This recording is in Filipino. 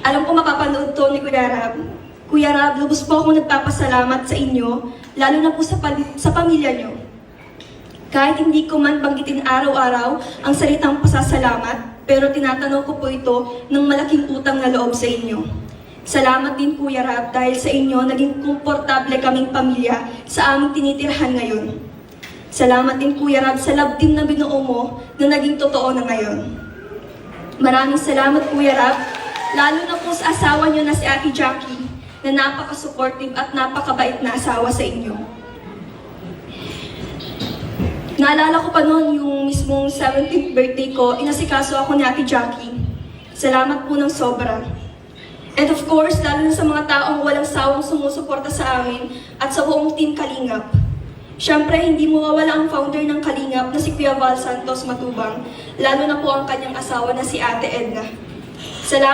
Alam ko mapapanood to ni Kuya Rab. Kuya Rab, lubos po ako nagpapasalamat sa inyo, lalo na po sa pamilya nyo. Kahit hindi ko man banggitin araw-araw ang salitang pasasalamat, pero tinatanong ko po ito ng malaking utang na loob sa inyo. Salamat din Kuya Rab dahil sa inyo naging komportable kaming pamilya sa aming tinitirhan ngayon. Salamat din Kuya Rab sa love team na binuo mo na naging totoo na ngayon. Maraming salamat Kuya Rab, lalo na po sa asawa niyo na si Ate Jackie na napaka-supportive at napakabait na asawa sa inyo. Naalala ko pa noon yung mismong 17th birthday ko, inasikaso ako ni Ate Jackie. Salamat po ng sobra. And of course, lalo na sa mga taong walang sawang sumusuporta sa amin at sa buong Team Kalingap. Siyempre, hindi mawawala ang founder ng Kalingap na si Kuya Val Santos Matubang, lalo na po ang kanyang asawa na si Ate Edna. Salamat.